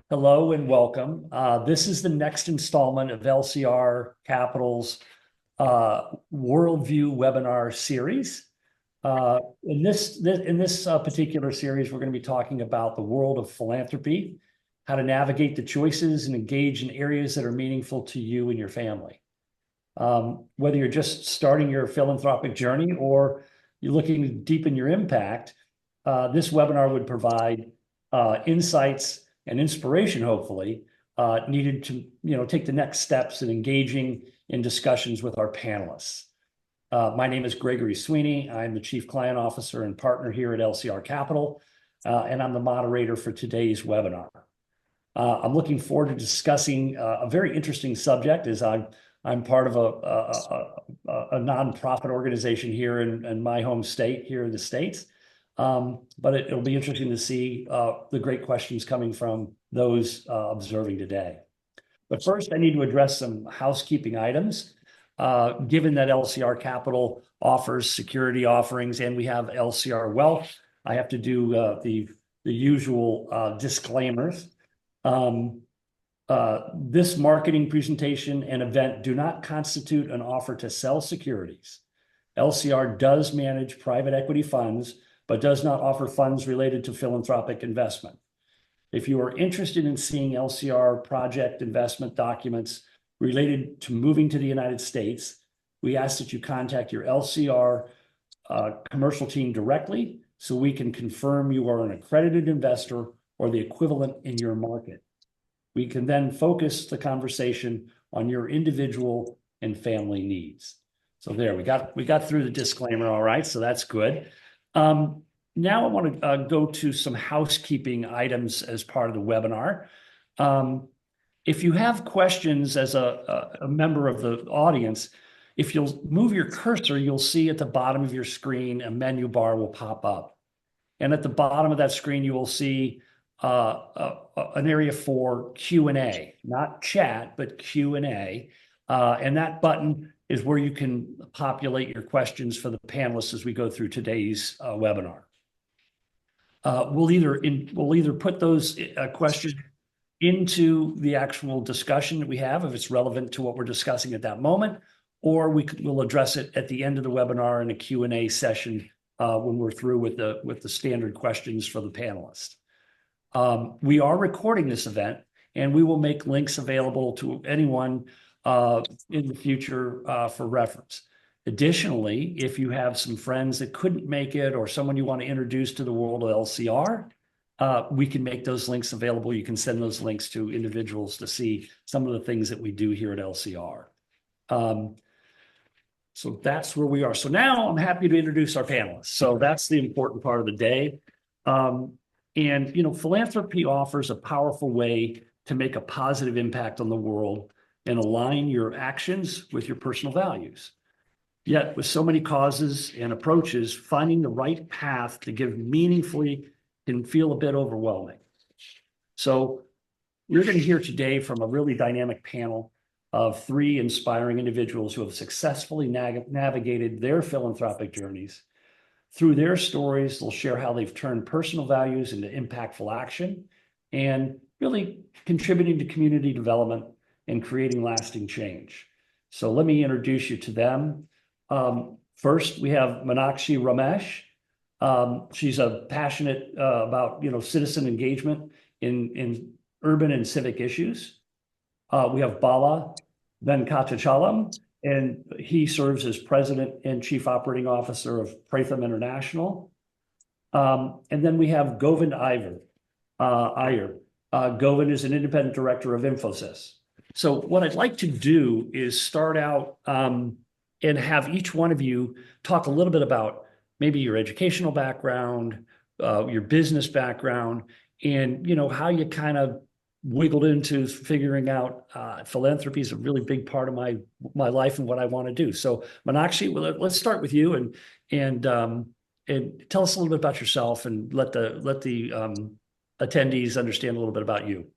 Hello and welcome. This is the next installment of LCR Capital's Worldview webinar series. In this particular series, we're going to be talking about the world of philanthropy, how to navigate the choices and engage in areas that are meaningful to you and your family. Whether you're just starting your philanthropic journey or you're looking to deepen your impact, this webinar would provide insights and inspiration, hopefully, needed to take the next steps in engaging in discussions with our panelists. My name is Gregory Sweeney. I'm the Chief Client Officer and Partner here at LCR Capital, and I'm the moderator for today's webinar. I'm looking forward to discussing a very interesting subject, as I'm part of a nonprofit organization here in my home state, here in the States. But it'll be interesting to see the great questions coming from those observing today. But first, I need to address some housekeeping items. Given that LCR Capital offers security offerings and we have LCR Wealth, I have to do the usual disclaimers. This marketing presentation and event do not constitute an offer to sell securities. LCR does manage private equity funds, but does not offer funds related to philanthropic investment. If you are interested in seeing LCR project investment documents related to moving to the United States, we ask that you contact your LCR commercial team directly so we can confirm you are an accredited investor or the equivalent in your market. We can then focus the conversation on your individual and family needs. So there, we got through the disclaimer, all right, so that's good. Now I want to go to some housekeeping items as part of the webinar. If you have questions as a member of the audience, if you'll move your cursor, you'll see at the bottom of your screen a menu bar will pop up. And at the bottom of that screen, you will see an area for Q&A, not chat, but Q&A. And that button is where you can populate your questions for the panelists as we go through today's webinar. We'll either put those questions into the actual discussion that we have, if it's relevant to what we're discussing at that moment, or we'll address it at the end of the webinar in a Q&A session when we're through with the standard questions for the panelists. We are recording this event, and we will make links available to anyone in the future for reference. Additionally, if you have some friends that couldn't make it or someone you want to introduce to the world of LCR, we can make those links available. You can send those links to individuals to see some of the things that we do here at LCR. So that's where we are. So now I'm happy to introduce our panelists. So that's the important part of the day. And, philanthropy offers a powerful way to make a positive impact on the world and align your actions with your personal values. Yet, with so many causes and approaches, finding the right path to give meaningfully can feel a bit overwhelming. So we're going to hear today from a really dynamic panel of three inspiring individuals who have successfully navigated their philanthropic journeys. Through their stories, they'll share how they've turned personal values into impactful action and really contributing to community development and creating lasting change. So let me introduce you to them. First, we have Meenakshi Ramesh. She's a passionate about citizen engagement in urban and civic issues. We have Bala Venkatachalam, and he serves as President and Chief Operating Officer of Pratham International. And then we have Govind Iyer. Govind is an independent director of Infosys. So what I'd like to do is start out and have each one of you talk a little bit about maybe your educational background, your business background, and how you kind of wiggled into figuring out philanthropy is a really big part of my life and what I want to do. So Meenakshi, let's start with you and tell us a little bit about yourself and let the attendees understand a little bit about you.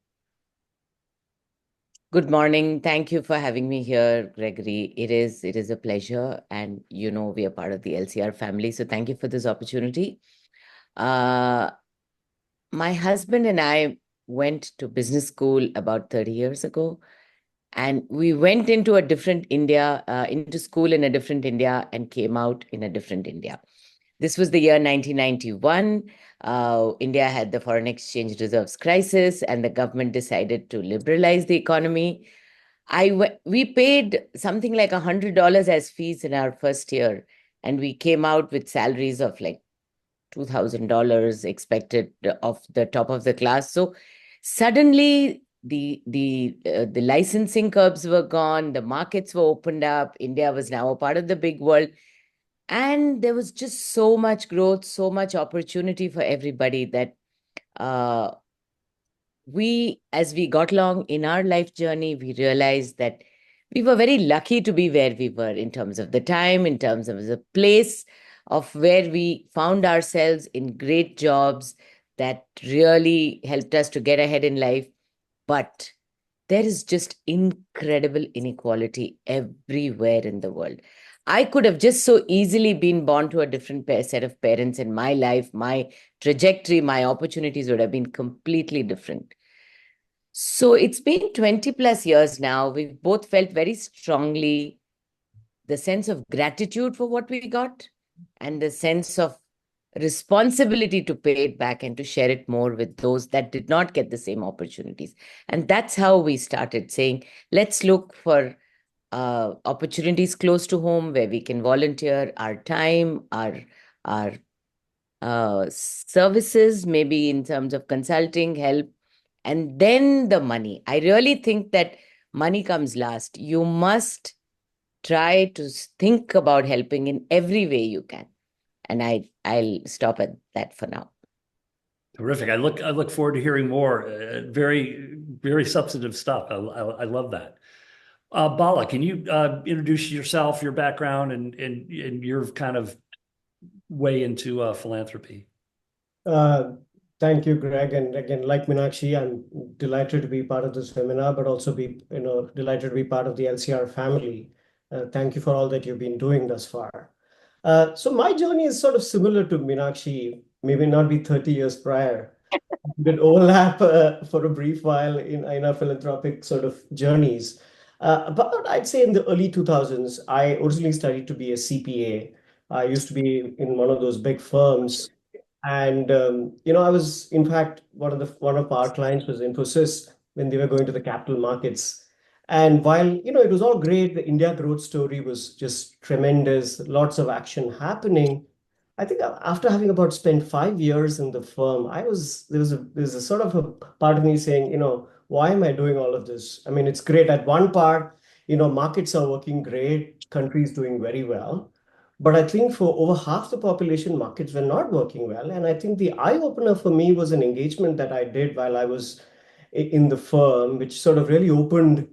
Good morning. Thank you for having me here, Gregory. It is a pleasure, and we are part of the LCR family, so thank you for this opportunity. My husband and I went to business school about 30 years ago. And we went into a different India, into school in a different India, and came out in a different India. This was the year 1991. India had the foreign exchange reserves crisis, and the government decided to liberalize the economy. We paid something like $100 as fees in our first year, and we came out with salaries of like $2,000 expected of the top of the class. So suddenly the licensing curbs were gone, the markets were opened up, India was now a part of the big world, and there was just so much growth, so much opportunity for everybody that uh, as we got along in our life journey, we realized that we were very lucky to be where we were in terms of the time, in terms of the place of where we found ourselves in great jobs that really helped us to get ahead in life. But there is just incredible inequality everywhere in the world. I could have just so easily been born to a different set of parents in my life. My trajectory, my opportunities would have been completely different. So it's been 20 plus years now. We've both felt very strongly the sense of gratitude for what we got and the sense of responsibility to pay it back and to share it more with those that did not get the same opportunities. And that's how we started saying, let's look for opportunities close to home where we can volunteer our time, our services, maybe in terms of consulting, help, and then the money. I really think that money comes last. You must try to think about helping in every way you can. And I'll stop at that for now. Terrific. I look forward to hearing more. Very substantive stuff. I love that. Bala, can you introduce yourself, your background, and your kind of way into philanthropy? Uh, Thank you, Greg. And again, like Meenakshi, I'm delighted to be part of this webinar, but also delighted to be part of the LCR family. Thank you for all that you've been doing thus far. So my journey is sort of similar to Meenakshi, maybe not be 30 years prior. We did overlap for a brief while in our philanthropic sort of journeys. But I'd say in the early 2000s, I originally studied to be a CPA. I used to be in one of those big firms, and I was, in fact, one of our clients was Infosys when they were going to the capital markets. And while it was all great, the India growth story was just tremendous, lots of action happening. I think after having about spent 5 years in the firm, there was a sort of a part of me saying, why am I doing all of this? I mean, it's great. At one part, markets are working great, countries doing very well. But I think for over half the population, markets were not working well. And I think the eye opener for me was an engagement that I did while I was in the firm, which sort of really opened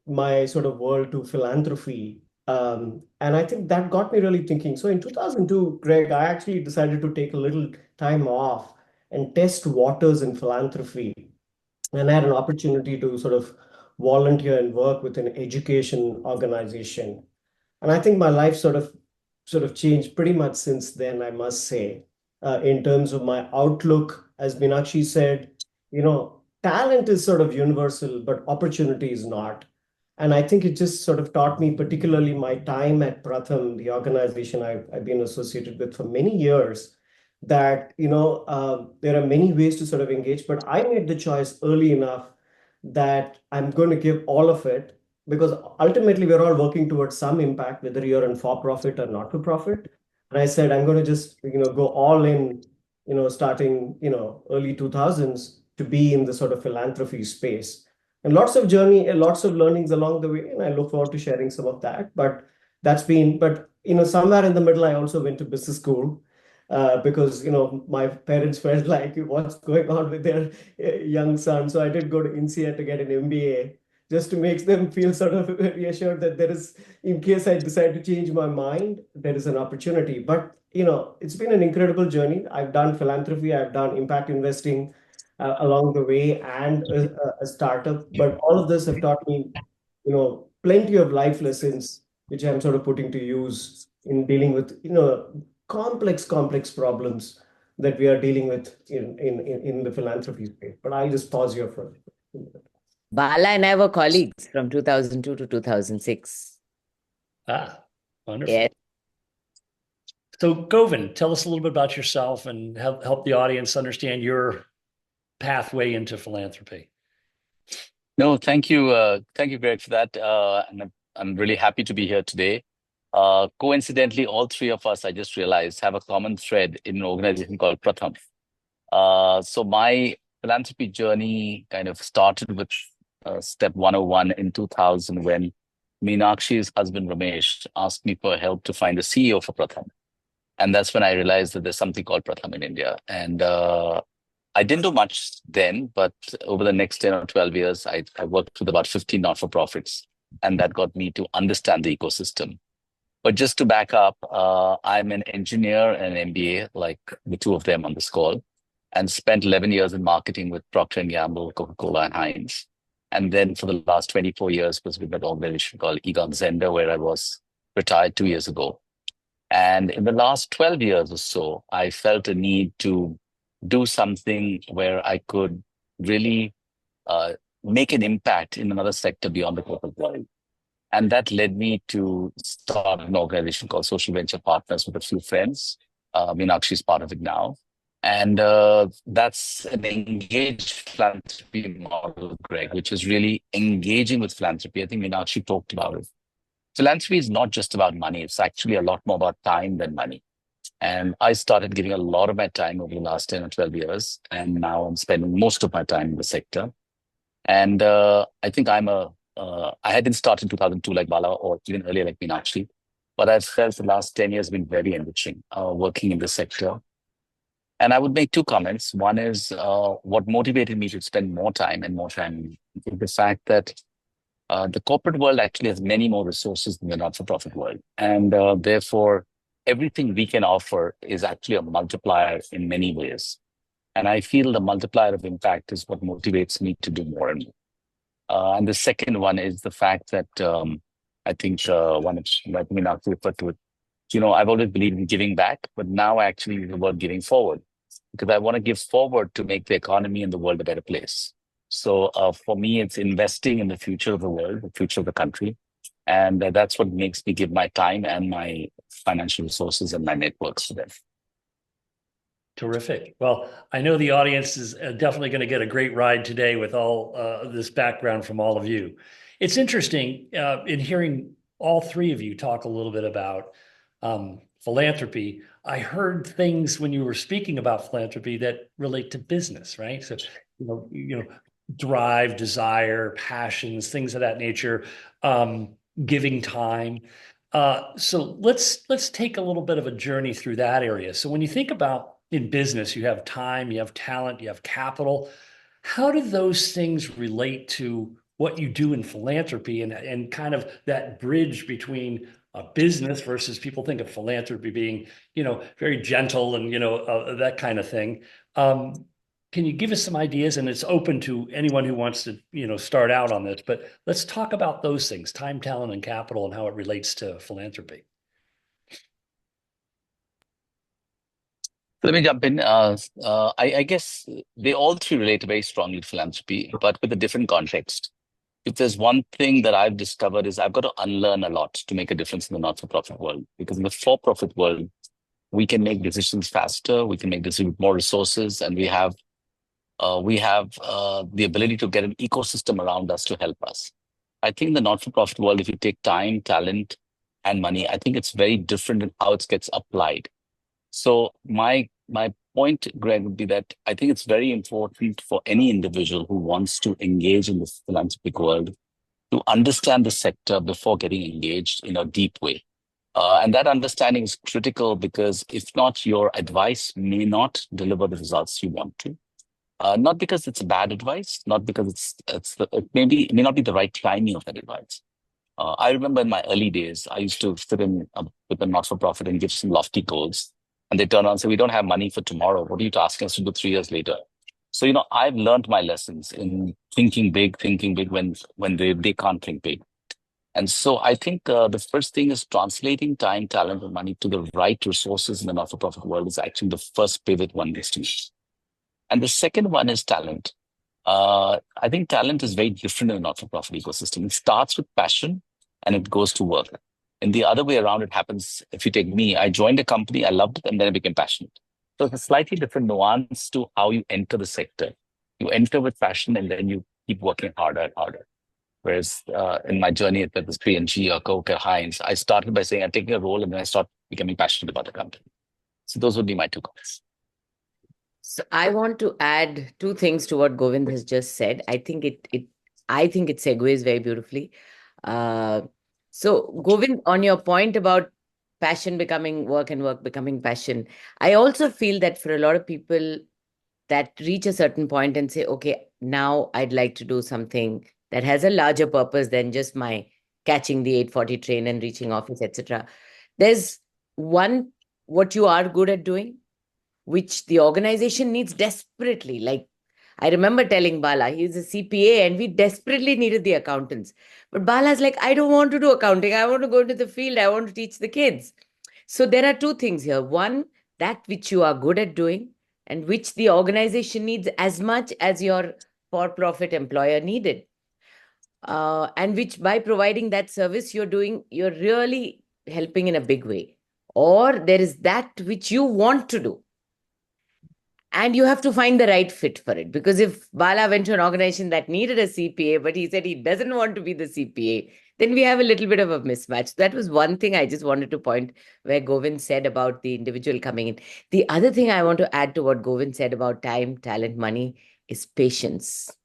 my sort of world to philanthropy. And I think that got me really thinking. So in 2002, Greg, I actually decided to take a little time off and test waters in philanthropy. And I had an opportunity to sort of volunteer and work with an education organization. And I think my life sort of changed pretty much since then, I must say, in terms of my outlook. As Meenakshi said, talent is sort of universal, but opportunity is not. And I think it just sort of taught me, particularly my time at Pratham, the organization I've been associated with for many years, that there are many ways to sort of engage. But I made the choice early enough that I'm going to give all of it, because ultimately we're all working towards some impact, whether you're in for-profit or not-for-profit. And I said, I'm going to just, go all in, starting, early 2000s to be in the sort of philanthropy space. And lots of lots of learnings along the way. And I look forward to sharing some of that. But somewhere in the middle, I also went to business school. Because my parents felt like what's going on with their young son. So I did go to INSEAD to get an MBA, just to make them feel sort of reassured that there is, in case I decide to change my mind, there is an opportunity. But it's been an incredible journey. I've done philanthropy, I've done impact investing along the way, and a startup. But all of this have taught me, plenty of life lessons, which I'm sort of putting to use in dealing with, complex problems that we are dealing with in the philanthropy space. But I'll just pause here for a minute. Bala and I were colleagues from 2002 to 2006. Wonderful. Yes. So Govind, tell us a little bit about yourself and help the audience understand your pathway into philanthropy. No, thank you, Greg, for that. And I'm really happy to be here today. Coincidentally, all three of us, I just realized, have a common thread in an organization called Pratham. So my philanthropy journey kind of started with step 101 in 2000 when Meenakshi's husband Ramesh asked me for help to find a CEO for Pratham. And that's when I realized that there's something called Pratham in India. And I didn't do much then, but over the next 10 or 12 years, I worked with about 15 not-for-profits. And that got me to understand the ecosystem. But just to back up, I'm an engineer and an MBA, like the two of them on this call, and spent 11 years in marketing with Procter & Gamble, Coca-Cola, and Heinz. And then for the last 24 years was with an organization called Egon Zehnder, where I was retired 2 years ago. And in the last 12 years or so, I felt a need to do something where I could really make an impact in another sector beyond the corporate world. And that led me to start an organization called Social Venture Partners with a few friends. Meenakshi is part of it now. And that's an engaged philanthropy model, Greg, which is really engaging with philanthropy. I think Meenakshi talked about it. Philanthropy is not just about money. It's actually a lot more about time than money. And I started giving a lot of my time over the last 10 or 12 years. And now I'm spending most of my time in the sector. And I think I hadn't started in 2002 like Bala or even earlier like Meenakshi, but I've felt the last 10 years been very enriching working in this sector. And I would make two comments. One is what motivated me to spend more time is the fact that the corporate world actually has many more resources than the not-for-profit world. And therefore, everything we can offer is actually a multiplier in many ways. And I feel the multiplier of impact is what motivates me to do more and more. And the second one is the fact that I think one of Meenakshi referred to it. I've always believed in giving back, but now I actually use the word giving forward because I want to give forward to make the economy and the world a better place. So for me, it's investing in the future of the world, the future of the country. And that's what makes me give my time and my financial resources and my networks to them. Terrific. Well, I know the audience is definitely going to get a great ride today with all this background from all of you. It's interesting in hearing all three of you talk a little bit about philanthropy. I heard things when you were speaking about philanthropy that relate to business, right? So, drive, desire, passions, things of that nature, giving time. So let's take a little bit of a journey through that area. So when you think about in business, you have time, you have talent, you have capital. How do those things relate to what you do in philanthropy and kind of that bridge between a business versus people think of philanthropy being, very gentle and, that kind of thing. Can you give us some ideas? And it's open to anyone who wants to, start out on this, but let's talk about those things, time, talent, and capital, and how it relates to philanthropy. Let me jump in. I guess they all three relate very strongly to philanthropy, but with a different context. If there's one thing that I've discovered is I've got to unlearn a lot to make a difference in the not-for-profit world. Because in the for-profit world, we can make decisions faster, we can make decisions with more resources, and we have the ability to get an ecosystem around us to help us. I think in the not-for-profit world, if you take time, talent, and money, I think it's very different in how it gets applied. So my point, Greg, would be that I think it's very important for any individual who wants to engage in the philanthropic world to understand the sector before getting engaged in a deep way. And that understanding is critical because if not, your advice may not deliver the results you want to. Not because it's bad advice, not because it may not be the right timing of that advice. I remember in my early days, I used to sit in with a not-for-profit and give some lofty goals. And they turn around and say, we don't have money for tomorrow. What are you asking us to do 3 years later? So, I've learned my lessons in thinking big when they can't think big. And so I think the first thing is translating time, talent, and money to the right resources in the not-for-profit world is actually the first pivot one needs to make. And the second one is talent. I think talent is very different in the not-for-profit ecosystem. It starts with passion and it goes to work. And the other way around, it happens. If you take me, I joined a company, I loved it, and then I became passionate. So it's a slightly different nuance to how you enter the sector. You enter with passion and then you keep working harder and harder. Whereas in my journey at this P&G or Coke or Heinz, I started by saying I'm taking a role and then I start becoming passionate about the company. So those would be my two comments. So I want to add two things to what Govind has just said. I think it segues very beautifully. So Govind, on your point about passion becoming work and work becoming passion, I also feel that for a lot of people that reach a certain point and say, okay, now I'd like to do something that has a larger purpose than just my catching the 8:40 train and reaching office, etc. There's one, what you are good at doing, which the organization needs desperately. Like I remember telling Bala, he's a CPA and we desperately needed the accountants. But Bala's like, I don't want to do accounting. I want to go into the field. I want to teach the kids. So there are two things here. One, that which you are good at doing and which the organization needs as much as your for-profit employer needed. And which by providing that service you're really helping in a big way. Or there is that which you want to do. And you have to find the right fit for it. Because if Bala went to an organization that needed a CPA, but he said he doesn't want to be the CPA, then we have a little bit of a mismatch. That was one thing I just wanted to point where Govind said about the individual coming in. The other thing I want to add to what Govind said about time, talent, money is patience.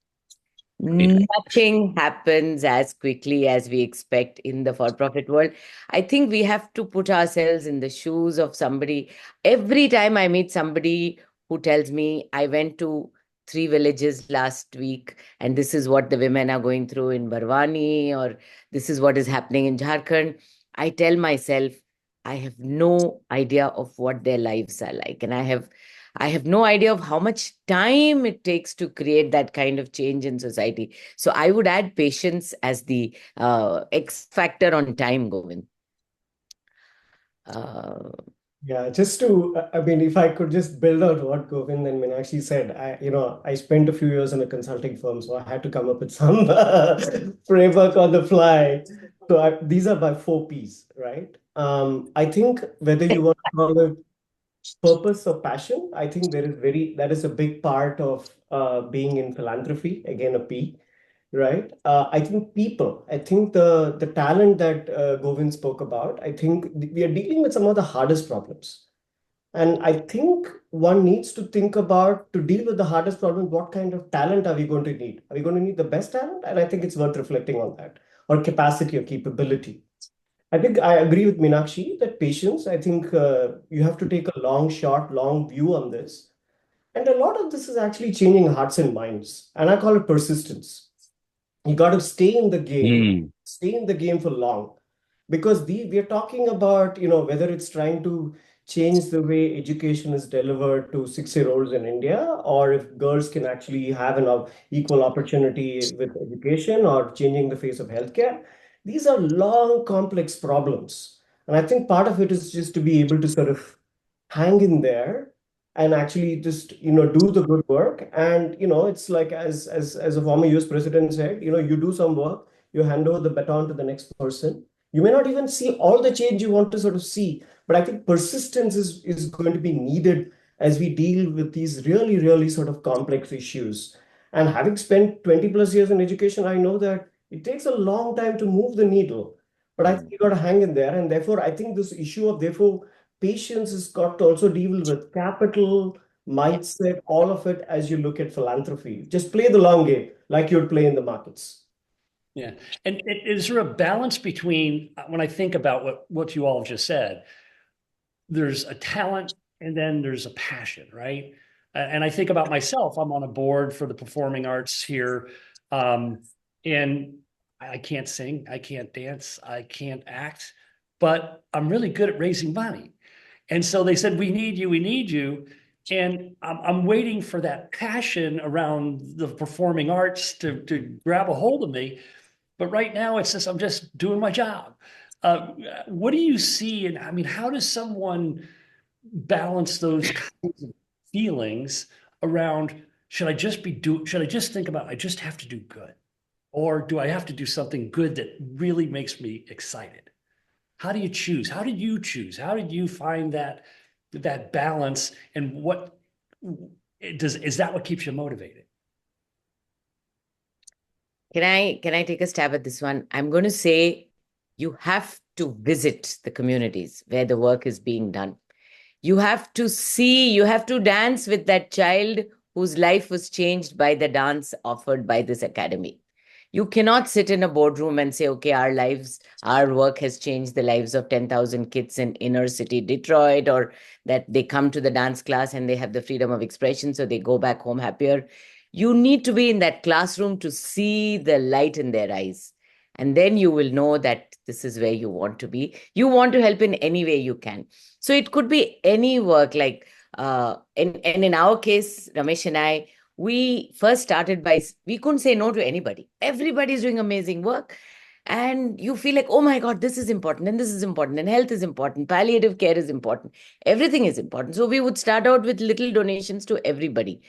Nothing happens as quickly as we expect in the for-profit world. I think we have to put ourselves in the shoes of somebody. Every time I meet somebody who tells me, I went to 3 villages last week and this is what the women are going through in Barwani, or this is what is happening in Jharkhand, I tell myself, I have no idea of what their lives are like. And I have no idea of how much time it takes to create that kind of change in society. So I would add patience as the X factor on time, Govind. Yeah, just to, I mean, if I could just build out what Govind and Meenakshi said, I spent a few years in a consulting firm, so I had to come up with some framework on the fly. So these are my 4 Ps, right? I think whether you want to call it purpose or passion, I think that is a big part of being in philanthropy, again, a P, right? I think people, I think the talent that Govind spoke about, I think we are dealing with some of the hardest problems. And I think one needs to think about, to deal with the hardest problem, what kind of talent are we going to need? Are we going to need the best talent? And I think it's worth reflecting on that, or capacity or capability. I think I agree with Meenakshi that patience, I think you have to take a long shot, long view on this. And a lot of this is actually changing hearts and minds. And I call it persistence. You got to stay in the game, stay in the game for long. Because we are talking about, whether it's trying to change the way education is delivered to 6-year-olds in India, or if girls can actually have an equal opportunity with education, or changing the face of healthcare. These are long, complex problems. And I think part of it is just to be able to sort of hang in there and actually just, do the good work. And, it's like, as a former US president said, you do some work, you hand over the baton to the next person. You may not even see all the change you want to sort of see, but I think persistence is going to be needed as we deal with these really, really sort of complex issues. And having spent 20 plus years in education, I know that it takes a long time to move the needle, but I think you got to hang in there. And therefore, I think this issue of, patience has got to also deal with capital, mindset, all of it as you look at philanthropy. Just play the long game like you'd play in the markets. Yeah. And is there a balance between, when I think about what you all have just said, there's a talent and then there's a passion, right? And I think about myself, I'm on a board for the performing arts here. And I can't sing, I can't dance, I can't act, but I'm really good at raising money. And so they said, we need you, we need you. And I'm waiting for that passion around the performing arts to grab a hold of me. but right now it's just, I'm just doing my job. What do you see? And I mean, how does someone balance those kinds of feelings around, should I just think about, I just have to do good? Or do I have to do something good that really makes me excited? How do you choose? How did you choose? How did you find that balance? And is that what keeps you motivated? Can I take a stab at this one? I'm going to say you have to visit the communities where the work is being done. You have to see, you have to dance with that child whose life was changed by the dance offered by this academy. You cannot sit in a boardroom and say, okay, our work has changed the lives of 10,000 kids in inner city Detroit, or that they come to the dance class and they have the freedom of expression, so they go back home happier. You need to be in that classroom to see the light in their eyes. And then you will know that this is where you want to be. You want to help in any way you can. So it could be any work, like, and in our case, Ramesh and I, we first started we couldn't say no to anybody. Everybody's doing amazing work. And you feel like, oh my God, this is important, and this is important, and health is important, palliative care is important, everything is important. So we would start out with little donations to everybody.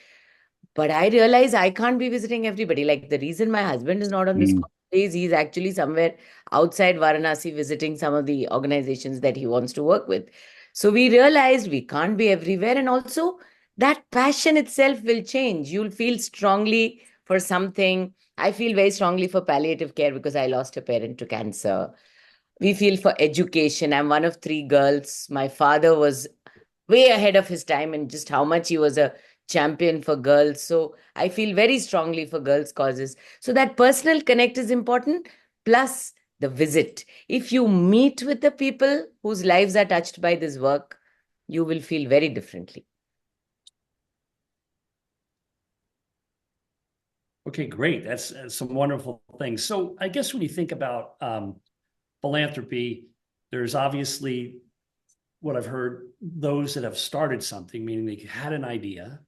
But I realize I can't be visiting everybody. Like, the reason my husband is not on this call is he's actually somewhere outside Varanasi visiting some of the organizations that he wants to work with. So we realized we can't be everywhere. And also, that passion itself will change. You'll feel strongly for something. I feel very strongly for palliative care because I lost a parent to cancer. We feel for education. I'm one of 3 girls. My father was way ahead of his time and just how much he was a champion for girls. So I feel very strongly for girls' causes. So that personal connect is important, plus the visit. If you meet with the people whose lives are touched by this work, you will feel very differently. Okay, great. That's some wonderful things. So I guess when you think about philanthropy, there's obviously what I've heard, those that have started something, meaning they had an idea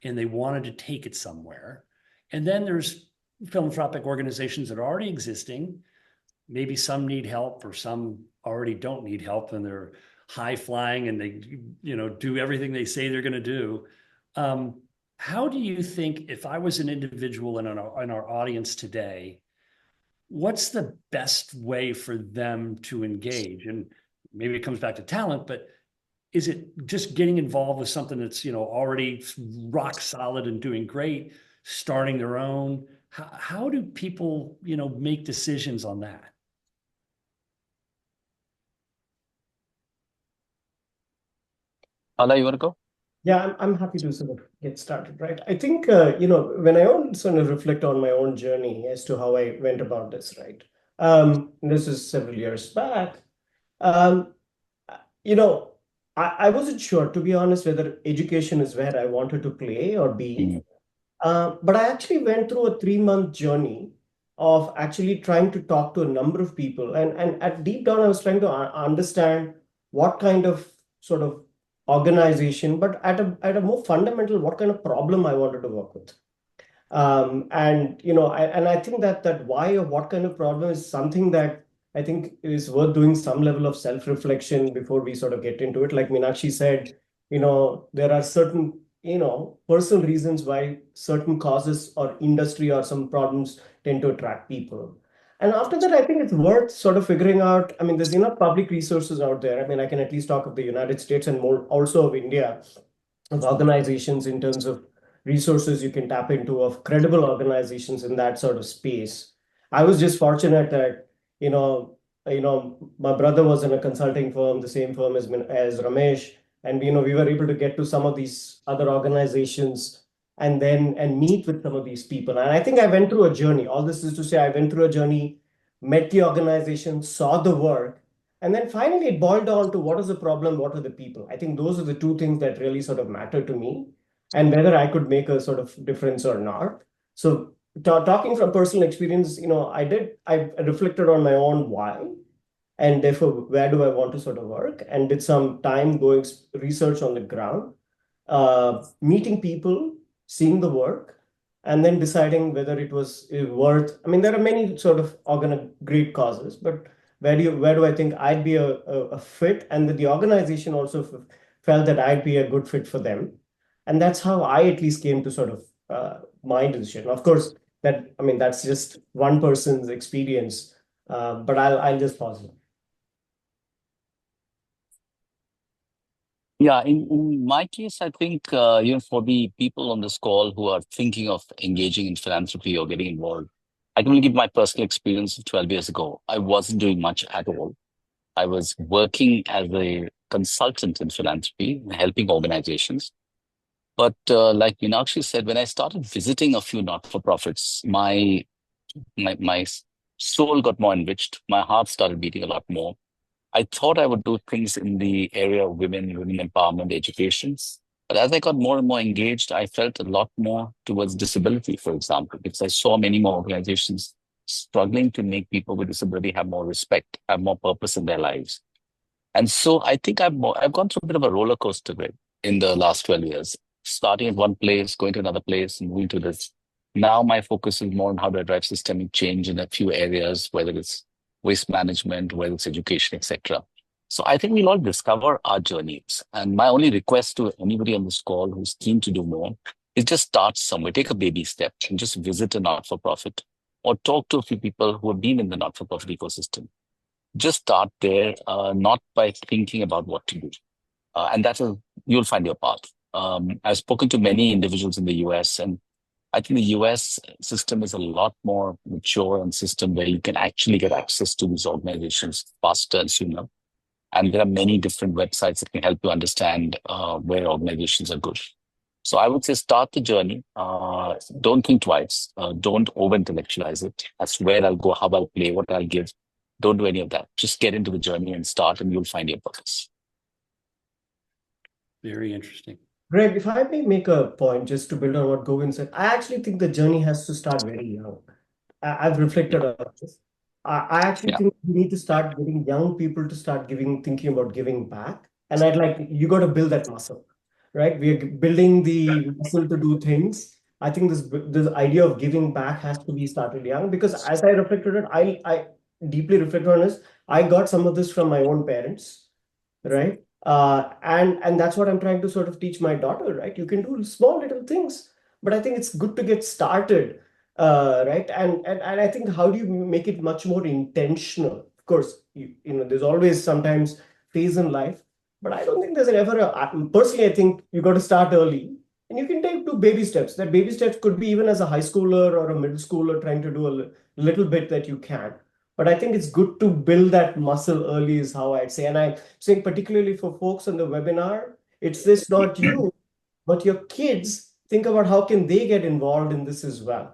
and they wanted to take it somewhere. And then there's philanthropic organizations that are already existing. Maybe some need help or some already don't need help, and they're high flying and they, do everything they say they're going to do. How do you think, if I was an individual in our audience today, what's the best way for them to engage? And maybe it comes back to talent, but is it just getting involved with something that's, already rock solid and doing great, starting their own? How do people, make decisions on that? Hala, you want to go? Yeah, I'm happy to sort of get started, right? I think, when I sort of reflect on my own journey as to how I went about this, right? This is several years back. Um, I wasn't sure, to be honest, whether education is where I wanted to play or be. But I actually went through a 3-month journey of actually trying to talk to a number of people. And at deep down, I was trying to understand what kind of sort of organization, but at a more fundamental, what kind of problem I wanted to work with. I think that why or what kind of problem is something that I think is worth doing some level of self-reflection before we sort of get into it. Like Meenakshi said, there are certain, personal reasons why certain causes or industry or some problems tend to attract people. And after that, I think it's worth sort of figuring out. I mean, there's enough public resources out there. I mean, I can at least talk of the United States and more also of India, of organizations in terms of resources you can tap into, of credible organizations in that sort of space. I was just fortunate that, my brother was in a consulting firm, the same firm as Ramesh. And, we were able to get to some of these other organizations and meet with some of these people. And I think I went through a journey. All this is to say, I went through a journey, met the organization, saw the work, and then finally it boiled down to what is the problem, what are the people. I think those are the 2 things that really sort of matter to me, and whether I could make a sort of difference or not. So talking from personal experience, I reflected on my own why, and therefore where do I want to sort of work, and did some time going research on the ground, meeting people, seeing the work, and then deciding whether it was worth. I mean, there are many sort of great causes, but where do I think I'd be a fit, and that the organization also felt that I'd be a good fit for them, and that's how I at least came to sort of my decision. Of course, that's just one person's experience, but I'll just pause here. Yeah, in my case, I think, for the people on this call who are thinking of engaging in philanthropy or getting involved, I can only give my personal experience of 12 years ago. I wasn't doing much at all. I was working as a consultant in philanthropy, helping organizations. But like Meenakshi said, when I started visiting a few not-for-profits, my soul got more enriched. My heart started beating a lot more. I thought I would do things in the area of women empowerment, education. But as I got more and more engaged, I felt a lot more towards disability, for example, because I saw many more organizations struggling to make people with disability have more respect, have more purpose in their lives. And so I think I've gone through a bit of a roller coaster grid in the last 12 years, starting at one place, going to another place, and moving to this. Now my focus is more on how do I drive systemic change in a few areas, whether it's waste management, whether it's education, etc. So I think we'll all discover our journeys. And my only request to anybody on this call who's keen to do more is just start somewhere, take a baby step and just visit a not-for-profit or talk to a few people who have been in the not-for-profit ecosystem. Just start there, not by thinking about what to do. And you'll find your path. I've spoken to many individuals in the US, and I think the US system is a lot more mature and system where you can actually get access to these organizations faster and sooner. And there are many different websites that can help you understand where organizations are good. So I would say start the journey. Don't think twice. Don't over-intellectualize it. That's where I'll go, how I'll play, what I'll give. Don't do any of that. Just get into the journey and start, and you'll find your purpose. Very interesting. Greg, if I may make a point just to build on what Govind said, I actually think the journey has to start very young. I've reflected on this. I actually think we need to start getting young people to start thinking about giving back. And you got to build that muscle, right? We are building the muscle to do things. I think this idea of giving back has to be started young, because as I reflected on it, I deeply reflected on this. I got some of this from my own parents, right? And that's what I'm trying to sort of teach my daughter, right? You can do small little things, but I think it's good to get started, right? And I think, how do you make it much more intentional? Of course, there's always sometimes phase in life, but I don't think there's personally, I think you got to start early, and you can take 2 baby steps. That baby steps could be even as a high schooler or a middle schooler trying to do a little bit that you can. But I think it's good to build that muscle early is how I'd say. And I'm saying particularly for folks on the webinar, it's this, not you, but your kids. Think about how can they get involved in this as well.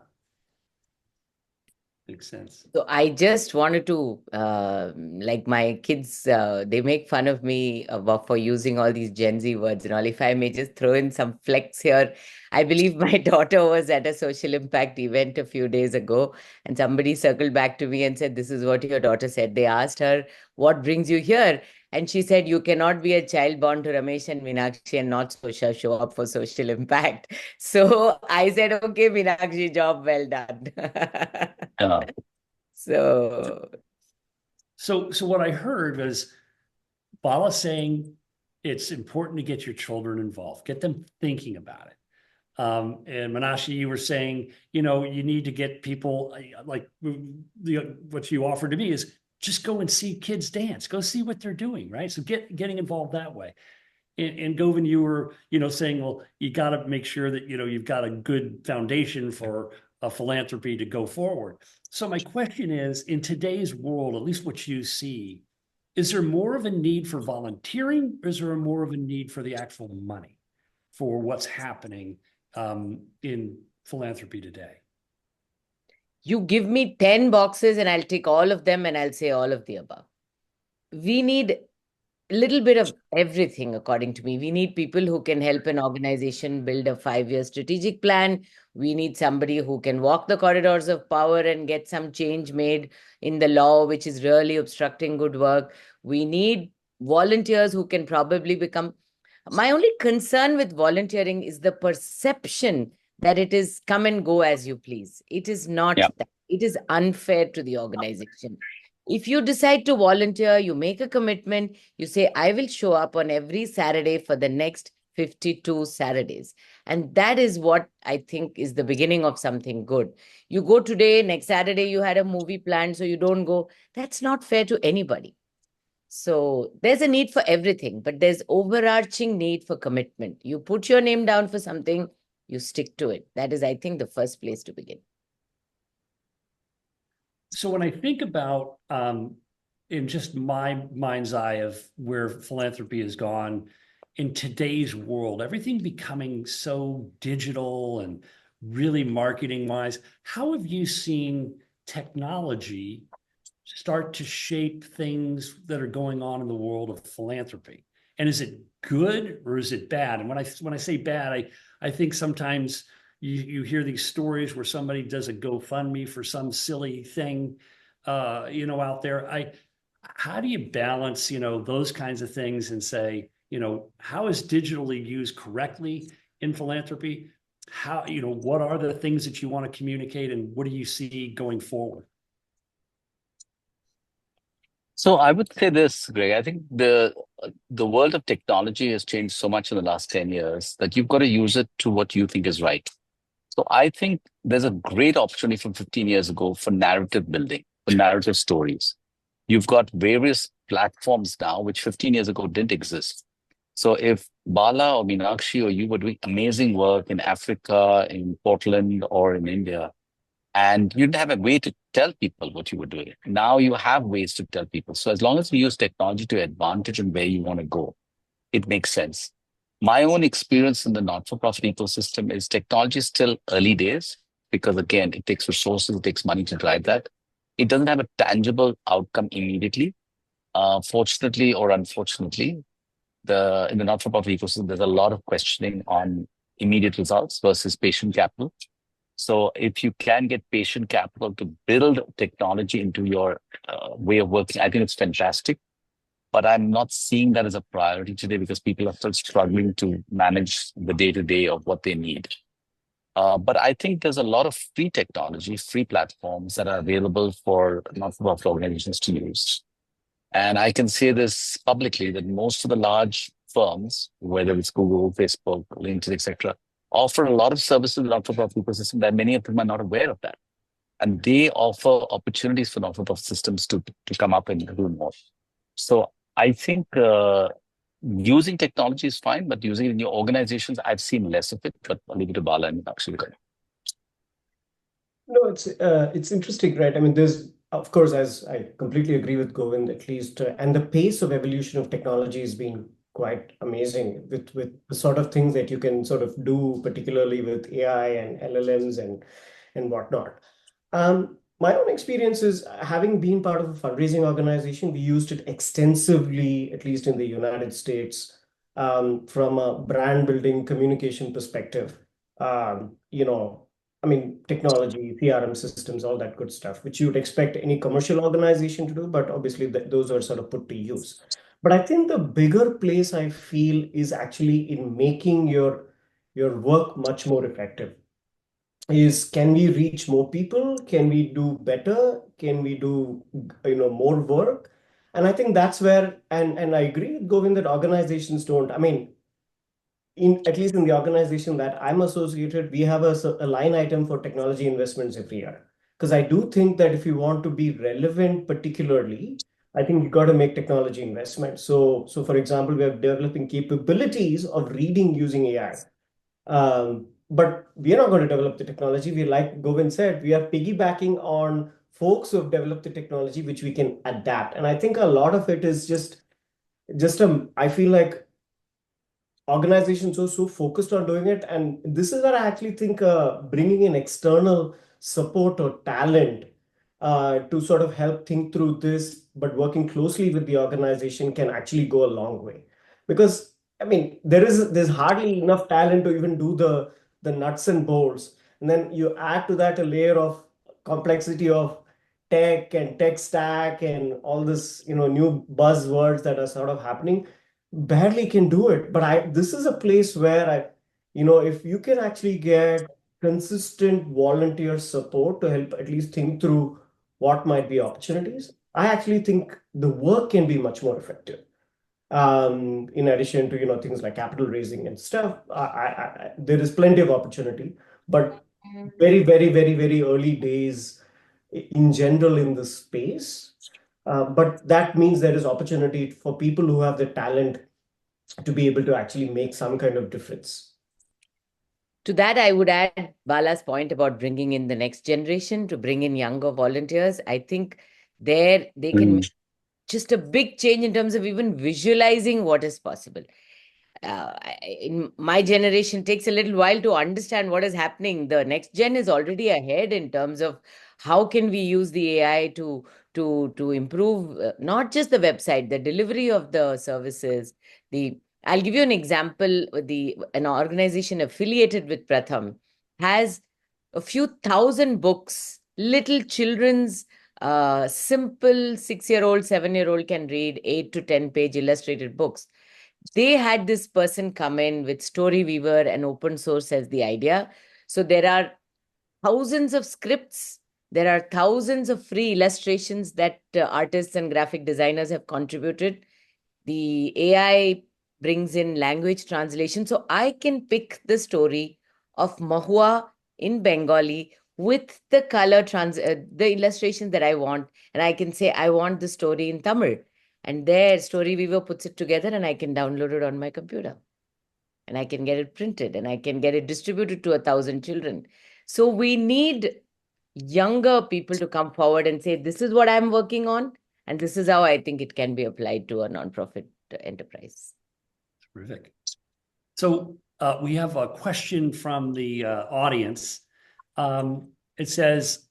Makes sense. So I just wanted to, like my kids, they make fun of me for using all these Gen Z words and all. If I may just throw in some flex here, I believe my daughter was at a social impact event a few days ago, and somebody circled back to me and said, "This is what your daughter said." They asked her, "What brings you here?" And she said, "You cannot be a child born to Ramesh and Meenakshi and not show up for social impact." So I said, "Okay, Meenakshi, job well done." Yeah. So what I heard was Bala saying it's important to get your children involved, get them thinking about it. And Meenakshi, you were saying, you need to get people like what you offered to me is just go and see kids dance, go see what they're doing, right? So getting involved that way. And Govind, you were, saying, well, you got to make sure that, you've got a good foundation for a philanthropy to go forward. So my question is, in today's world, at least what you see, is there more of a need for volunteering, or is there more of a need for the actual money for what's happening in philanthropy today? You give me 10 boxes and I'll tick all of them and I'll say all of the above. We need a little bit of everything, according to me. We need people who can help an organization build a 5-year strategic plan. We need somebody who can walk the corridors of power and get some change made in the law, which is really obstructing good work. We need volunteers who can probably become... My only concern with volunteering is the perception that it is come and go as you please. It is not Yeah. that. It is unfair to the organization. If you decide to volunteer, you make a commitment, you say, I will show up on every Saturday for the next 52 Saturdays. And that is what I think is the beginning of something good. You go today, next Saturday, you had a movie planned, so you don't go. That's not fair to anybody. So there's a need for everything, but there's overarching need for commitment. You put your name down for something, you stick to it. That is, I think, the first place to begin. So when I think about, in just my mind's eye of where philanthropy has gone in today's world, everything becoming so digital and really marketing wise, how have you seen technology start to shape things that are going on in the world of philanthropy? And is it good or is it bad? And when I say bad, I think sometimes you hear these stories where somebody does a GoFundMe for some silly thing, out there. How do you balance, those kinds of things and say, how is digitally used correctly in philanthropy? How, what are the things that you want to communicate and what do you see going forward? So I would say this, Greg. I think the world of technology has changed so much in the last 10 years that you've got to use it to what you think is right. So I think there's a great opportunity from 15 years ago for narrative building, for narrative stories. You've got various platforms now, which 15 years ago didn't exist. So if Bala or Meenakshi or you were doing amazing work in Africa, in Portland, or in India, and you didn't have a way to tell people what you were doing, now you have ways to tell people. So as long as you use technology to advantage and where you want to go, it makes sense. My own experience in the not-for-profit ecosystem is technology is still early days because, again, it takes resources, it takes money to drive that. It doesn't have a tangible outcome immediately. Fortunately or unfortunately, in the not-for-profit ecosystem, there's a lot of questioning on immediate results versus patient capital. So if you can get patient capital to build technology into your way of working, I think it's fantastic. But I'm not seeing that as a priority today because people are still struggling to manage the day-to-day of what they need. But I think there's a lot of free technology, free platforms that are available for not-for-profit organizations to use. And I can say this publicly that most of the large firms, whether it's Google, Facebook, LinkedIn, etc., offer a lot of services to the not-for-profit ecosystem that many of them are not aware of that. And they offer opportunities for not-for-profit systems to come up and do more. So I think using technology is fine, but using it in your organizations, I've seen less of it, but I'll leave it to Bala and actually. No, it's interesting, right? I mean, there's, of course, as I completely agree with Govind, at least, and the pace of evolution of technology has been quite amazing with the sort of things that you can sort of do, particularly with AI and LLMs and whatnot. My own experience is having been part of a fundraising organization, we used it extensively, at least in the United States, from a brand building communication perspective. I mean, technology, CRM systems, all that good stuff, which you would expect any commercial organization to do, but obviously those are sort of put to use. But I think the bigger place I feel is actually in making your work much more effective. Is can we reach more people? Can we do better? Can we do more work? And I think that's where, and I agree with Govind that organizations don't. I mean, at least in the organization that I'm associated, we have a line item for technology investments every year. Because I do think that if you want to be relevant, particularly, I think you got to make technology investments. So for example, we are developing capabilities of reading using AI. But we are not going to develop the technology. We, like Govind said, we are piggybacking on folks who have developed the technology, which we can adapt. And I think a lot of it is just I feel like organizations are so focused on doing it. And this is where I actually think bringing in external support or talent to sort of help think through this, but working closely with the organization can actually go a long way. Because, I mean, there's hardly enough talent to even do the nuts and bolts. And then you add to that a layer of complexity of tech and tech stack and all this, new buzzwords that are sort of happening. Barely can do it. But this is a place where if you can actually get consistent volunteer support to help at least think through what might be opportunities, I actually think the work can be much more effective. In addition to things like capital raising and stuff, there is plenty of opportunity, but very, very, very, very early days in general in this space. But that means there is opportunity for people who have the talent to be able to actually make some kind of difference. To that, I would add Bala's point about bringing in the next generation, to bring in younger volunteers. I think there they can make just a big change in terms of even visualizing what is possible. In my generation, it takes a little while to understand what is happening. The next gen is already ahead in terms of how can we use the AI to improve not just the website, the delivery of the services. I'll give you an example. An organization affiliated with Pratham has a few thousand books, little children's simple 6-year-old, 7-year-old can read 8 to 10 page illustrated books. They had this person come in with Storyweaver and open source as the idea. So there are thousands of scripts. There are thousands of free illustrations that artists and graphic designers have contributed. The AI brings in language translation. So I can pick the story of Mahua in Bengali with the the illustrations that I want. And I can say, I want the story in Tamil. And there, Storyweaver puts it together and I can download it on my computer. And I can get it printed and I can get it distributed to 1,000 children. So we need younger people to come forward and say, this is what I'm working on. And this is how I think it can be applied to a nonprofit enterprise. Terrific. So we have a question from the audience. It says,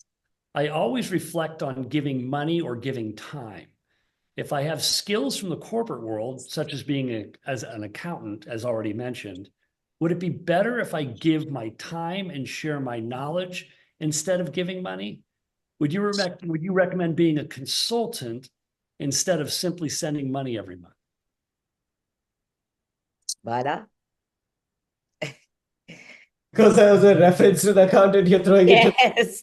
I always reflect on giving money or giving time. If I have skills from the corporate world, such as being as an accountant, as already mentioned, would it be better if I give my time and share my knowledge instead of giving money? Would you recommend being a consultant instead of simply sending money every month? Bala? Because I was a reference to the accountant, you're throwing it. Yes.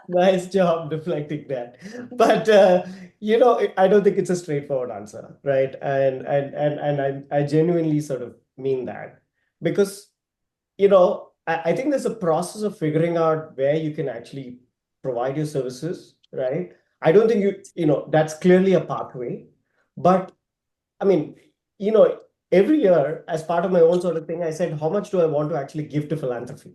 Nice job deflecting that. But I don't think it's a straightforward answer, right? And I genuinely sort of mean that because I think there's a process of figuring out where you can actually provide your services, right? I don't think that's clearly a pathway, but I mean, every year, as part of my own sort of thing, I said, how much do I want to actually give to philanthropy?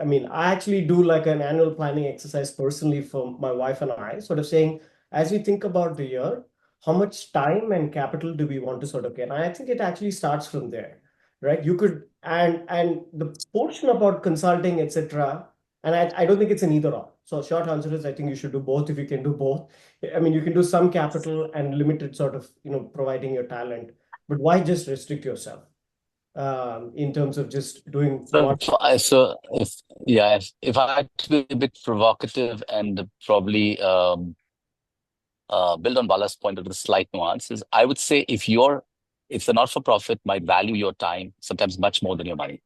I mean, I actually do like an annual planning exercise personally for my wife and I, sort of saying, as we think about the year, how much time and capital do we want to sort of get? And I think it actually starts from there, right? You could, and the portion about consulting, etc. And I don't think it's an either or. So short answer is, I think you should do both if you can do both. I mean, you can do some capital and limited sort of, providing your talent. But why just restrict yourself in terms of just doing one? If I had to be a bit provocative and probably build on Bala's point with a slight nuances, I would say if the not-for-profit might value your time sometimes much more than your money.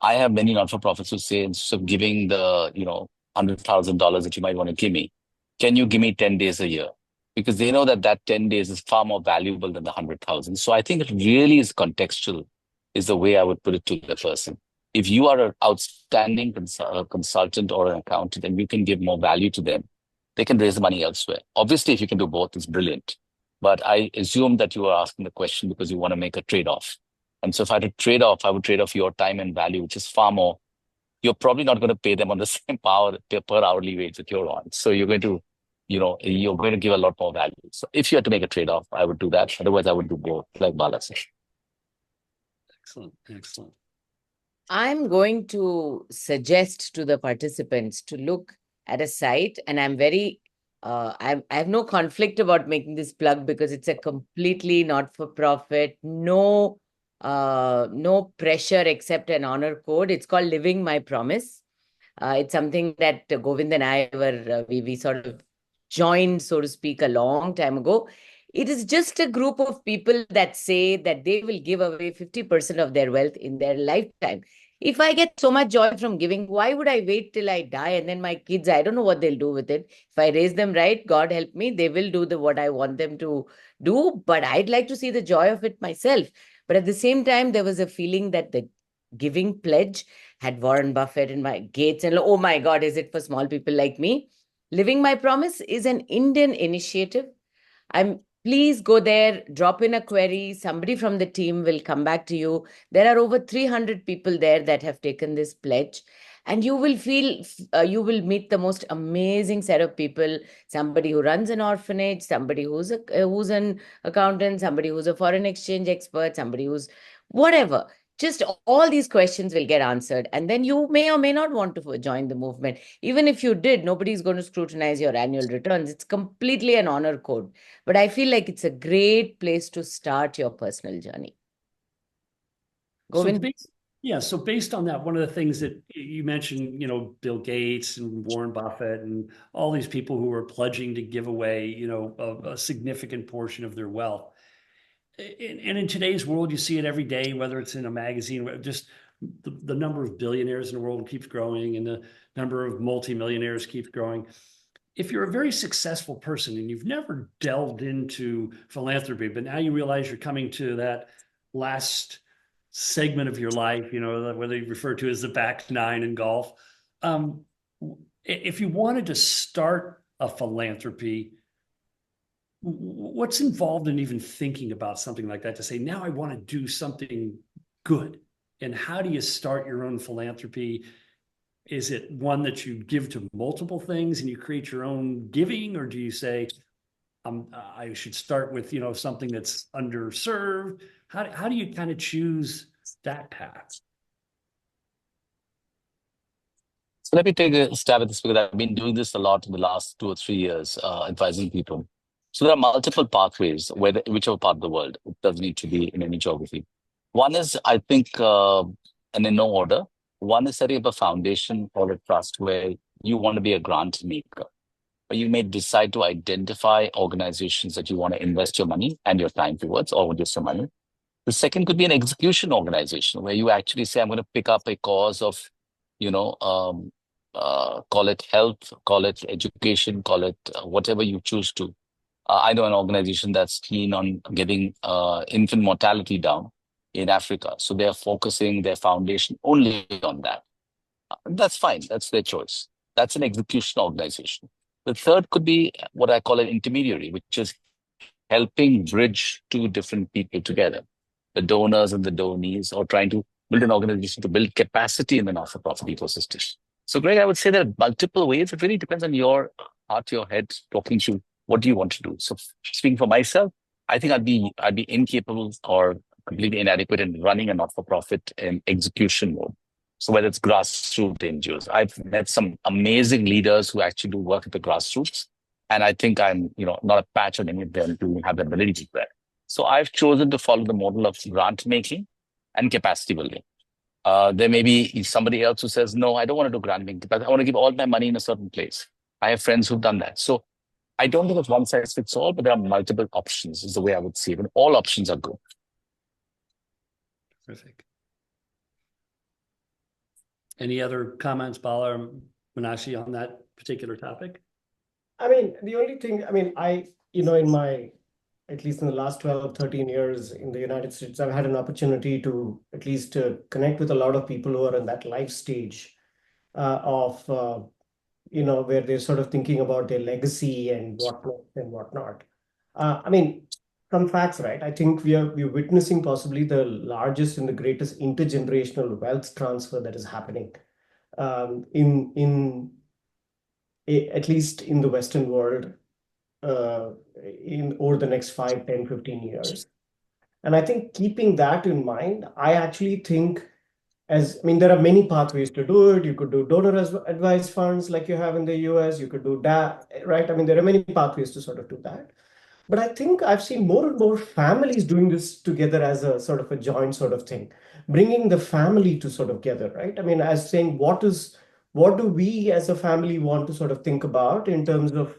I have many not-for-profits who say, instead of giving the $100,000 that you might want to give me, can you give me 10 days a year? Because they know that 10 days is far more valuable than the 100,000. So I think it really is contextual, is the way I would put it to the person. If you are an outstanding consultant or an accountant and you can give more value to them, they can raise the money elsewhere. Obviously, if you can do both, it's brilliant. But I assume that you are asking the question because you want to make a trade-off. And so if I had to trade off, I would trade off your time and value, which is far more. You're probably not going to pay them on the same per hourly wage that you're on. So you're going to give a lot more value. So if you had to make a trade-off, I would do that. Otherwise, I would do both, like Bala said. Excellent. I'm going to suggest to the participants to look at a site, and I'm very, I have no conflict about making this plug because it's a completely not-for-profit, no pressure except an honor code. It's called Living My Promise. It's something that Govind and I we sort of joined, so to speak, a long time ago. It is just a group of people that say that they will give away 50% of their wealth in their lifetime. If I get so much joy from giving, why would I wait till I die? And then my kids, I don't know what they'll do with it. If I raise them right, God help me, they will do what I want them to do. But I'd like to see the joy of it myself. But at the same time, there was a feeling that the giving pledge had Warren Buffett and my Gates, and oh my God, is it for small people like me? Living My Promise is an Indian initiative. Please go there, drop in a query. Somebody from the team will come back to you. There are over 300 people there that have taken this pledge. And you will you will meet the most amazing set of people. Somebody who runs an orphanage, somebody who's an accountant, somebody who's a foreign exchange expert, somebody who's whatever. Just all these questions will get answered. And then you may or may not want to join the movement. Even if you did, nobody's going to scrutinize your annual returns. It's completely an honor code. But I feel like it's a great place to start your personal journey. Govind? So based on that, one of the things that you mentioned, Bill Gates and Warren Buffett and all these people who are pledging to give away, a significant portion of their wealth. And in today's world, you see it every day, whether it's in a magazine, just the number of billionaires in the world keeps growing and the number of multimillionaires keeps growing. If you're a very successful person and you've never delved into philanthropy, but now you realize you're coming to that last segment of your life, whether you refer to as the back nine in golf. If you wanted to start a philanthropy, what's involved in even thinking about something like that to say, now I want to do something good? And how do you start your own philanthropy? Is it one that you give to multiple things and you create your own giving? Or do you say, I should start with, something that's underserved? How do you kind of choose that path? So let me take a stab at this because I've been doing this a lot in the last 2 or 3 years, advising people. So there are multiple pathways, whichever part of the world. It doesn't need to be in any geography. One is, I think, and in no order, one is setting up a foundation or a trust where you want to be a grant maker. But you may decide to identify organizations that you want to invest your money and your time towards, or just your money. The second could be an execution organization where you actually say, I'm going to pick up a cause of, call it health, call it education, call it whatever you choose to. I know an organization that's keen on getting infant mortality down in Africa. So they're focusing their foundation only on that. That's fine. That's their choice. That's an execution organization. The third could be what I call an intermediary, which is helping bridge two different people together, the donors and the donees, or trying to build an organization to build capacity in the not-for-profit ecosystem. So, Greg, I would say there are multiple ways. It really depends on your heart, your head, talking to what do you want to do. So, speaking for myself, I think I'd be incapable or completely inadequate in running a not-for-profit in execution mode. So whether it's grassroots NGOs, I've met some amazing leaders who actually do work at the grassroots. And I think I'm, not a patch on any of them to have the ability to do that. So I've chosen to follow the model of grant making and capacity building. There may be somebody else who says, no, I don't want to do grant making, but I want to give all my money in a certain place. I have friends who've done that. So I don't think it's one size fits all, but there are multiple options is the way I would see it. And all options are good. Terrific. Any other comments, Bala or Meenakshi, on that particular topic? I mean, the only thing, in my, at least in the last 12, 13 years in the United States, I've had an opportunity to at least connect with a lot of people who are in that life stage of, where they're sort of thinking about their legacy and whatnot. Some facts, right? I think we're witnessing possibly the largest and the greatest intergenerational wealth transfer that is happening at least in the Western world over the next 5, 10, 15 years. And I think keeping that in mind, I actually think there are many pathways to do it. You could do donor advised funds like you have in the US. You could do that, right? There are many pathways to sort of do that. But I think I've seen more and more families doing this together as a sort of a joint sort of thing, bringing the family to sort of together, right? As saying, what do we as a family want to sort of think about in terms of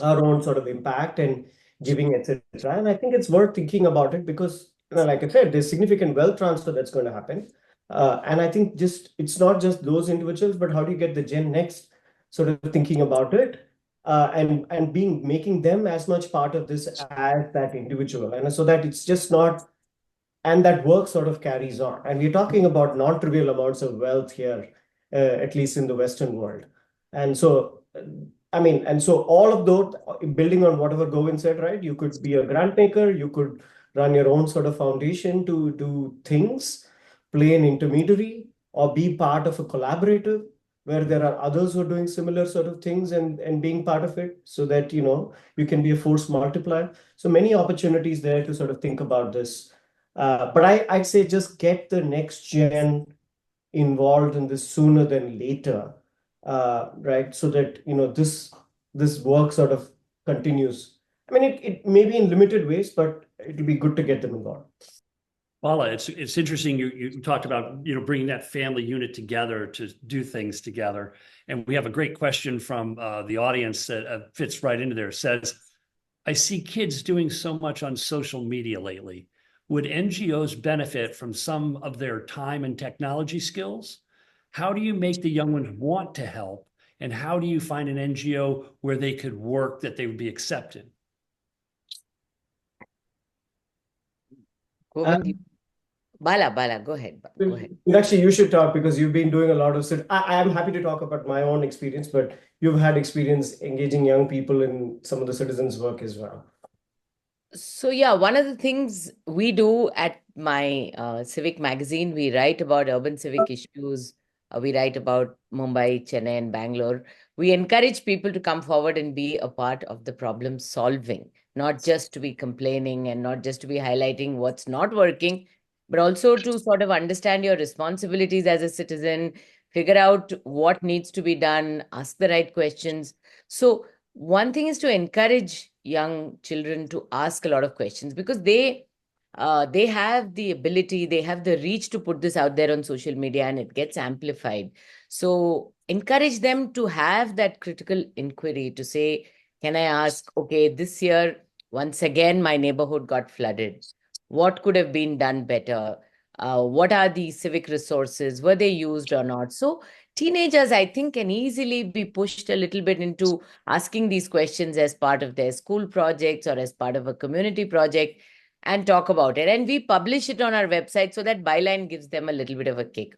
our own sort of impact and giving, etc. And I think it's worth thinking about it because, like I said, there's significant wealth transfer that's going to happen. And I think it's not just those individuals, but how do you get the Gen Next sort of thinking about it, and making them as much part of this as that individual, and so that it's just not, and that work sort of carries on. And we're talking about non-trivial amounts of wealth here, at least in the Western world. And so, and so all of those, building on whatever Govind said, right? You could be a grant maker, you could run your own sort of foundation to do things, play an intermediary, or be part of a collaborative where there are others who are doing similar sort of things, and being part of it, so that, you can be a force multiplier. So many opportunities there to sort of think about this. But I'd say just get the next gen involved in this sooner than later, right? So that, this work sort of continues. I mean, it may be in limited ways, but it'll be good to get them involved. Bala, it's interesting. You talked about, bringing that family unit together to do things together. And we have a great question from the audience that fits right into there. It says, I see kids doing so much on social media lately. Would NGOs benefit from some of their time and technology skills? How do you make the young ones want to help? And how do you find an NGO where they could work that they would be accepted? Bala, go ahead. Go ahead. Actually, you should talk because you've been doing a lot of. I am happy to talk about my own experience, but you've had experience engaging young people in some of the citizens' work as well. So yeah, one of the things we do at my civic magazine, we write about urban civic issues. We write about Mumbai, Chennai, and Bangalore. We encourage people to come forward and be a part of the problem solving, not just to be complaining and not just to be highlighting what's not working, but also to sort of understand your responsibilities as a citizen, figure out what needs to be done, ask the right questions. So one thing is to encourage young children to ask a lot of questions, because they have the ability, they have the reach to put this out there on social media, and it gets amplified. So encourage them to have that critical inquiry to say, can I ask, okay, this year, once again, my neighborhood got flooded. What could have been done better? What are the civic resources? Were they used or not? So teenagers, I think, can easily be pushed a little bit into asking these questions as part of their school projects or as part of a community project, and talk about it. And we publish it on our website so that byline gives them a little bit of a kick.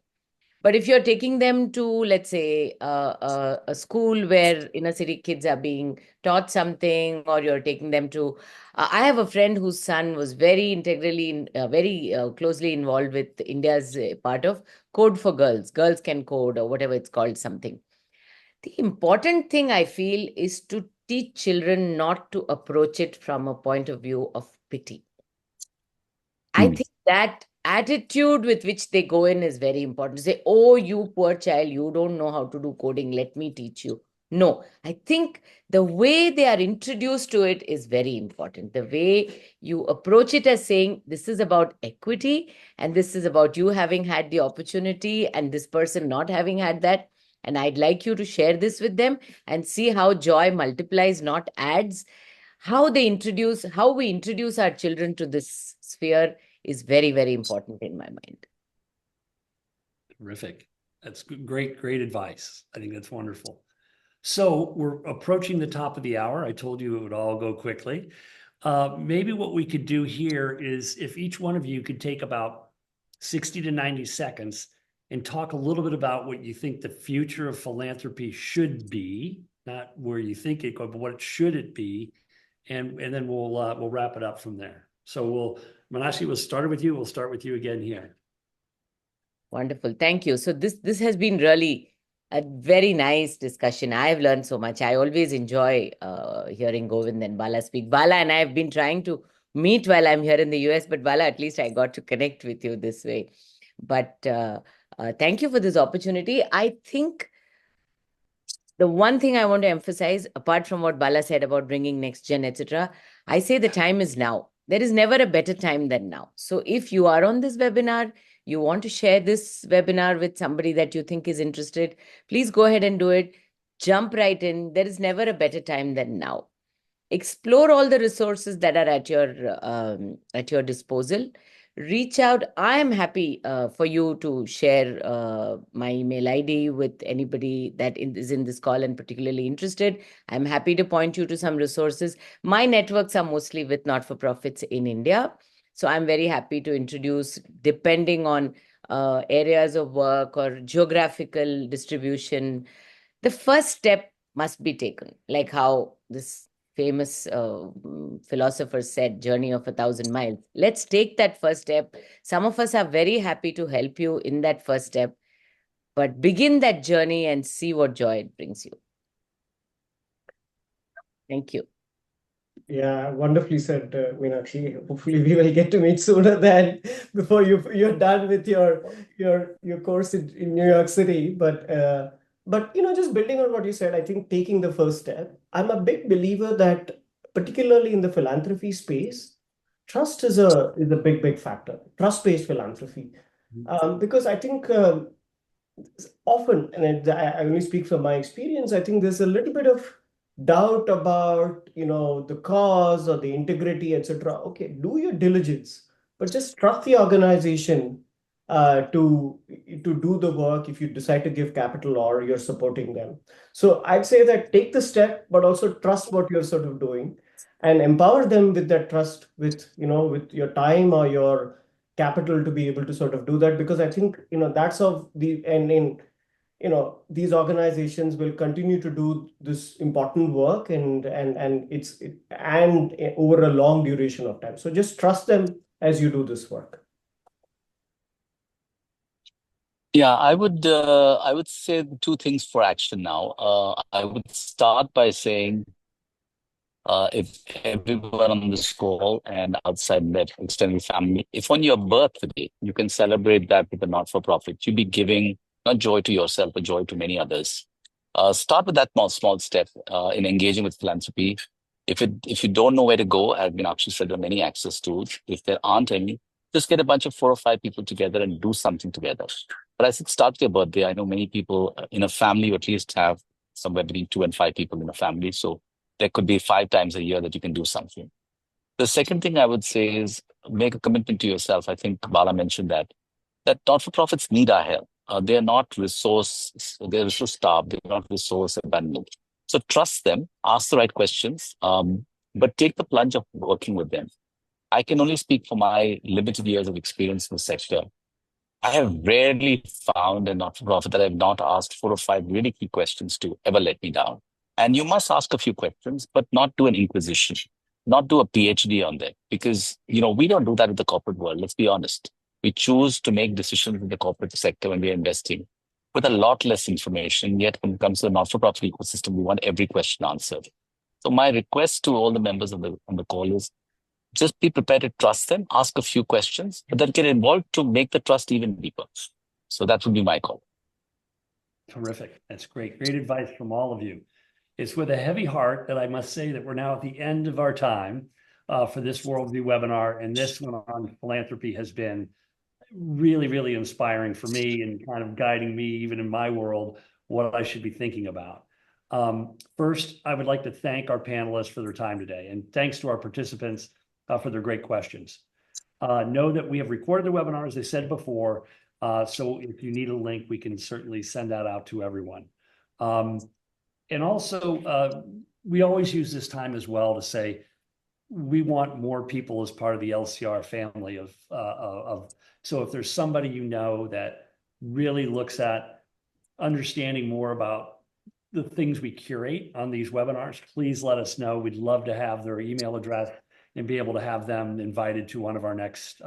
But if you're taking them to, let's say, a school where inner city kids are being taught something, or you're taking them to, I have a friend whose son was very integrally, very closely involved with India's part of Code for Girls. Girls Can Code, or whatever it's called, something. The important thing I feel is to teach children not to approach it from a point of view of pity. I think that attitude with which they go in is very important. To say, oh, you poor child, you don't know how to do coding, let me teach you. No, I think the way they are introduced to it is very important. The way you approach it as saying, this is about equity, and this is about you having had the opportunity and this person not having had that. And I'd like you to share this with them and see how joy multiplies, not adds. How we introduce our children to this sphere is very, very important in my mind. Terrific. That's great advice. I think that's wonderful. So we're approaching the top of the hour. I told you it would all go quickly. Maybe what we could do here is if each one of you could take about 60 to 90 seconds and talk a little bit about what you think the future of philanthropy should be, not where you think it could, but what should it be, and then we'll wrap it up from there. So Meenakshi, we'll start with you. We'll start with you again here. Wonderful. Thank you. So this has been really a very nice discussion. I've learned so much. I always enjoy hearing Govind and Bala speak. Bala and I have been trying to meet while I'm here in the US, but Bala, at least I got to connect with you this way. But thank you for this opportunity. I think the one thing I want to emphasize, apart from what Bala said about bringing next gen, etc., I say the time is now. There is never a better time than now. So if you are on this webinar, you want to share this webinar with somebody that you think is interested, please go ahead and do it. Jump right in. There is never a better time than now. Explore all the resources that are at your disposal. reach out. I am happy for you to share my email ID with anybody that is in this call and particularly interested. I'm happy to point you to some resources. My networks are mostly with not-for-profits in India. So I'm very happy to introduce, depending on areas of work or geographical distribution, the first step must be taken, like how this famous philosopher said, journey of 1,000 miles. Let's take that first step. Some of us are very happy to help you in that first step, but begin that journey and see what joy it brings you. Thank you. Yeah, wonderfully said, Meenakshi. Hopefully, we will get to meet sooner than before you're done with your course in New York City. But just building on what you said, I think taking the first step. I'm a big believer that, particularly in the philanthropy space, trust is a big factor. Trust-based philanthropy, because I think often, and I only speak from my experience, I think there's a little bit of doubt about the cause or the integrity, etc. Okay, do your diligence, but just trust the organization to do the work if you decide to give capital or you're supporting them. So I'd say that take the step, but also trust what you're sort of doing, and empower them with that trust, with with your time or your capital to be able to sort of do that, because I think that's of the and in these organizations will continue to do this important work, and over a long duration of time. So just trust them as you do this work. Yeah, I would say two things for action now. I would start by saying, if everyone on this call and outside that extended family, if on your birthday you can celebrate that with a not-for-profit, you'll be giving not joy to yourself, but joy to many others. Start with that small step in engaging with philanthropy. If you don't know where to go, as Meenakshi said, there are many access tools. If there aren't any, just get a bunch of 4 or 5 people together and do something together. But I think start with your birthday. I know many people in a family at least have somewhere between 2 and 5 people in a family. So there could be 5 times a year that you can do something. The second thing I would say is make a commitment to yourself. I think Bala mentioned that not-for-profits need our help. They're not they're resource starved, they're not resource abundant. So trust them, ask the right questions, but take the plunge of working with them. I can only speak for my limited years of experience in the sector. I have rarely found a not-for-profit that I've not asked 4 or 5 really key questions to ever let me down. And you must ask a few questions, but not do an inquisition, not do a PhD on them, because we don't do that in the corporate world. Let's be honest. We choose to make decisions in the corporate sector when we're investing with a lot less information. Yet when it comes to the not-for-profit ecosystem, we want every question answered. So my request to all the members on the call is just be prepared to trust them, ask a few questions, but then get involved to make the trust even deeper. So that would be my call. Terrific. That's great. Great advice from all of you. It's with a heavy heart that I must say that we're now at the end of our time for this Worldview webinar. And this one on philanthropy has been really, really inspiring for me and kind of guiding me even in my world, what I should be thinking about. First, I would like to thank our panelists for their time today. And thanks to our participants for their great questions. Know that we have recorded the webinar, as I said before. So if you need a link, we can certainly send that out to everyone. And also, we always use this time as well to say, we want more people as part of the LCR family so if there's somebody that really looks at understanding more about the things we curate on these webinars, please let us know. We'd love to have their email address and be able to have them invited to one of our next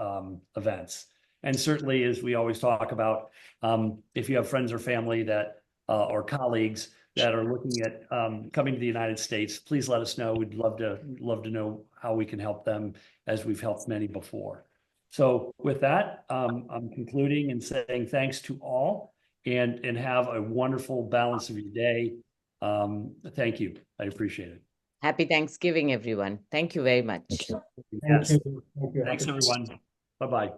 events. And certainly, as we always talk about, if you have friends or family that or colleagues that are looking at coming to the United States, please let us know. We'd love to know how we can help them, as we've helped many before. So with that, I'm concluding and saying thanks to all, and have a wonderful balance of your day. Thank you. I appreciate it. Happy Thanksgiving, everyone. Thank you very much. Thank Yes. you. Thank you. Thanks, everyone. Bye-bye.